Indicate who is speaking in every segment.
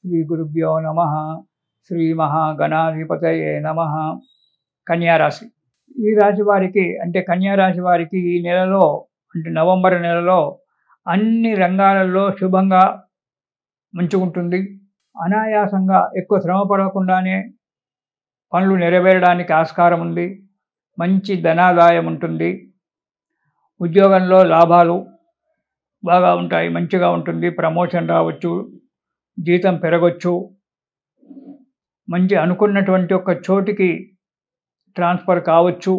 Speaker 1: శ్రీ గురుభ్యో నమః. శ్రీ మహాగణాధిపతయే నమః. కన్యారాశి. ఈ రాశి వారికి అంటే కన్యారాశి వారికి ఈ నెలలో అంటే నవంబర్ నెలలో అన్ని రంగాలలో శుభంగా మంచుకుంటుంది. అనాయాసంగా ఎక్కువ శ్రమ పడకుండానే పనులు నెరవేరడానికి ఆస్కారం ఉంది. మంచి ధనాదాయం ఉంటుంది. ఉద్యోగంలో లాభాలు బాగా ఉంటాయి, మంచిగా ఉంటుంది. ప్రమోషన్ రావచ్చు, జీతం పెరగవచ్చు, మంచి అనుకున్నటువంటి ఒక చోటికి ట్రాన్స్ఫర్ కావచ్చు,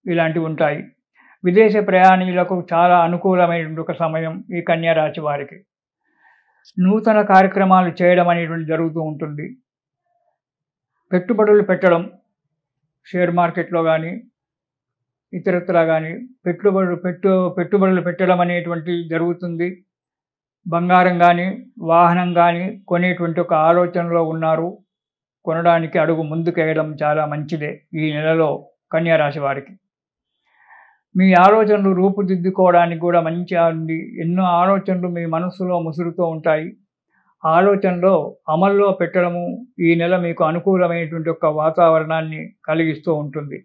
Speaker 1: ఇలాంటివి ఉంటాయి. విదేశ ప్రయాణీయులకు చాలా అనుకూలమైనటువంటి ఒక సమయం ఈ కన్యారాశి వారికి. నూతన కార్యక్రమాలు చేయడం అనేటువంటి జరుగుతూ ఉంటుంది. పెట్టుబడులు పెట్టడం, షేర్ మార్కెట్లో కానీ ఇతరత్రా కానీ పెట్టుబడులు పెట్టడం అనేటువంటి జరుగుతుంది. బంగారం కానీ వాహనం కానీ కొనేటువంటి ఒక ఆలోచనలో ఉన్నారు. కొనడానికి అడుగు ముందుకేయడం చాలా మంచిదే ఈ నెలలో కన్యారాశి వారికి. మీ ఆలోచనలు రూపుదిద్దుకోవడానికి కూడా మంచిగా ఉంది. ఎన్నో ఆలోచనలు మీ మనస్సులో ముసురుతూ ఉంటాయి. ఆలోచనలో అమల్లో పెట్టడము ఈ నెల మీకు అనుకూలమైనటువంటి ఒక వాతావరణాన్ని కలిగిస్తూ ఉంటుంది.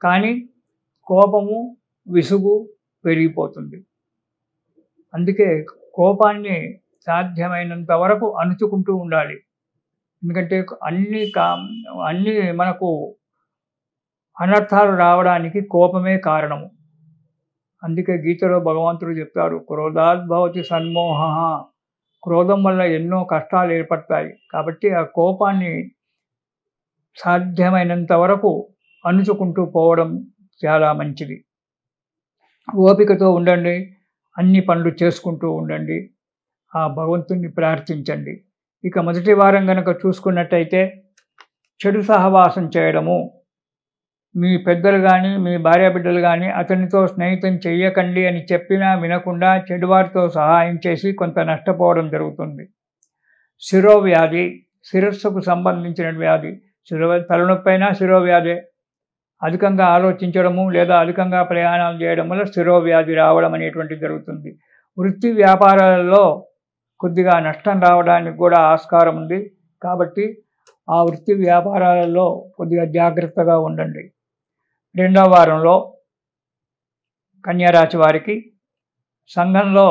Speaker 1: కానీ కోపము విసుగు పెరిగిపోతుంది. అందుకే కోపాన్ని సాధ్యమైనంత వరకు అణుచుకుంటూ ఉండాలి. ఎందుకంటే అన్నీ మనకు అనర్థాలు రావడానికి కోపమే కారణము. అందుకే గీతలో భగవంతుడు చెప్తారు, క్రోధాద్భవతి సన్మోహ. క్రోధం వల్ల ఎన్నో కష్టాలు ఏర్పడతాయి. కాబట్టి ఆ కోపాన్ని సాధ్యమైనంత వరకు అణుచుకుంటూ పోవడం చాలా మంచిది. ఓపికతో ఉండండి, అన్ని పనులు చేసుకుంటూ ఉండండి, ఆ భగవంతుణ్ణి ప్రార్థించండి. ఇక మొదటి వారం కనుక చూసుకున్నట్టయితే చెడు సహవాసం చేయడము, మీ పెద్దలు కానీ మీ భార్యాబిడ్డలు కానీ అతనితో స్నేహితం చెయ్యకండి అని చెప్పినా వినకుండా చెడువారితో సహాయం చేసి కొంత నష్టపోవడం జరుగుతుంది. శిరోవ్యాధి, శిరస్సుకు సంబంధించిన వ్యాధి, తలనొప్పి అయినా శిరోవ్యాధి. అధికంగా ఆలోచించడము లేదా అధికంగా ప్రయాణాలు చేయడం వల్ల శిరోవ్యాధి రావడం అనేటువంటిది జరుగుతుంది. వృత్తి వ్యాపారాలలో కొద్దిగా నష్టం రావడానికి కూడా ఆస్కారం ఉంది. కాబట్టి ఆ వృత్తి వ్యాపారాలలో కొద్దిగా జాగ్రత్తగా ఉండండి. రెండవ వారంలో కన్యారాశి వారికి సంఘంలో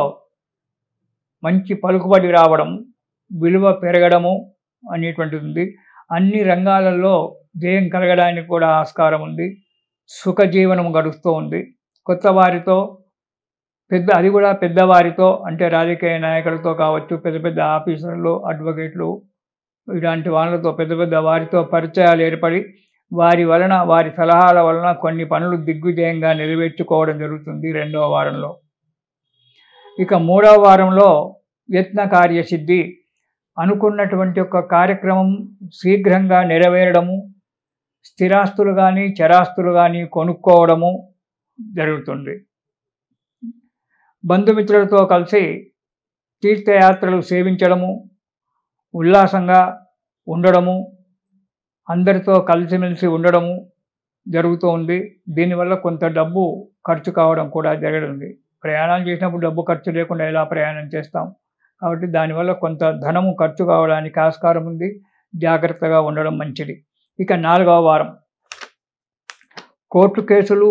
Speaker 1: మంచి పలుకుబడి రావడం, విలువ పెరగడము అనేటువంటిది ఉంది. అన్ని రంగాలలో జయం కలగడానికి కూడా ఆస్కారం ఉంది. సుఖజీవనం గడుస్తూ ఉంది. కొత్త వారితో అది కూడా పెద్దవారితో అంటే రాజకీయ నాయకులతో కావచ్చు, పెద్ద పెద్ద ఆఫీసర్లు, అడ్వకేట్లు, ఇలాంటి వాళ్ళతో పెద్ద వారితో పరిచయాలు ఏర్పడి వారి సలహాల వలన కొన్ని పనులు దిగ్విజయంగా నెరవేర్చుకోవడం జరుగుతుంది రెండవ వారంలో. ఇక మూడవ వారంలో యత్న కార్యసిద్ధి, అనుకున్నటువంటి ఒక కార్యక్రమం శీఘ్రంగా నెరవేరడము, స్థిరాస్తులు కానీ చరాస్తులు కానీ కొనుక్కోవడము జరుగుతుంది. బంధుమిత్రులతో కలిసి తీర్థయాత్రలు సేవించడము, ఉల్లాసంగా ఉండడము, అందరితో కలిసిమెలిసి ఉండడము జరుగుతూ ఉంది. దీనివల్ల కొంత డబ్బు ఖర్చు కావడం కూడా జరగనుంది. ప్రయాణాలు చేసినప్పుడు డబ్బు ఖర్చు లేకుండా ఎలా ప్రయాణం చేస్తాం? కాబట్టి దానివల్ల కొంత ధనము ఖర్చు కావడానికి ఆస్కారం ఉంది. జాగ్రత్తగా ఉండడం మంచిది. ఇక నాలుగవ వారం కోర్టు కేసులు,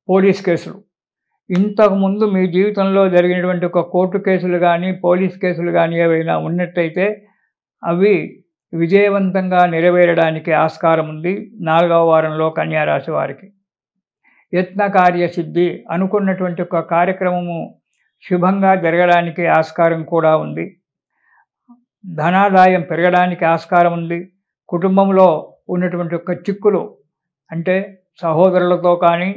Speaker 1: పోలీస్ కేసులు. ఇంతకుముందు మీ జీవితంలో జరిగినటువంటి ఒక కోర్టు కేసులు కానీ పోలీస్ కేసులు కానీ ఏవైనా ఉన్నట్టయితే అవి విజయవంతంగా నెరవేరడానికి ఆస్కారం ఉంది నాలుగవ వారంలో కన్యారాశి వారికి. యత్న కార్యసిద్ధి, అనుకున్నటువంటి ఒక కార్యక్రమము శుభంగా జరగడానికి ఆస్కారం కూడా ఉంది. ధనాదాయం పెరగడానికి ఆస్కారం ఉంది. కుటుంబంలో ఉన్నటువంటి ఒక చిక్కులు అంటే సహోదరులతో కానీ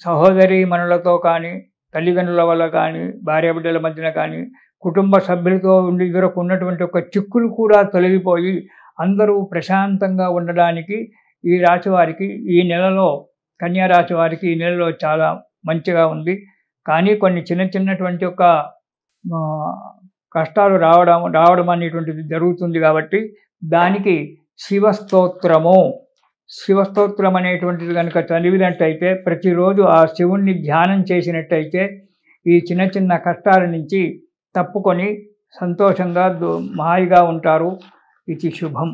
Speaker 1: సహోదరీమణులతో కానీ తల్లిదండ్రుల వల్ల కానీ భార్యాబిడ్డల మధ్యన కానీ కుటుంబ సభ్యులతో ఇద్దరికి ఉన్నటువంటి ఒక చిక్కులు కూడా తొలగిపోయి అందరూ ప్రశాంతంగా ఉండడానికి ఈ రాశి వారికి ఈ నెలలో కన్యారాశి వారికి ఈ నెలలో చాలా మంచిగా ఉంది. కానీ కొన్ని చిన్నటువంటి ఒక కష్టాలు రావడం అనేటువంటిది జరుగుతుంది. కాబట్టి దానికి శివస్తోత్రం అనేటువంటిది కనుక చదివినట్టయితే, ప్రతిరోజు ఆ శివుణ్ణి ధ్యానం చేసినట్టయితే ఈ చిన్న కష్టాల నుంచి తప్పుకొని సంతోషంగా హాయిగా ఉంటారు. ఇది శుభం.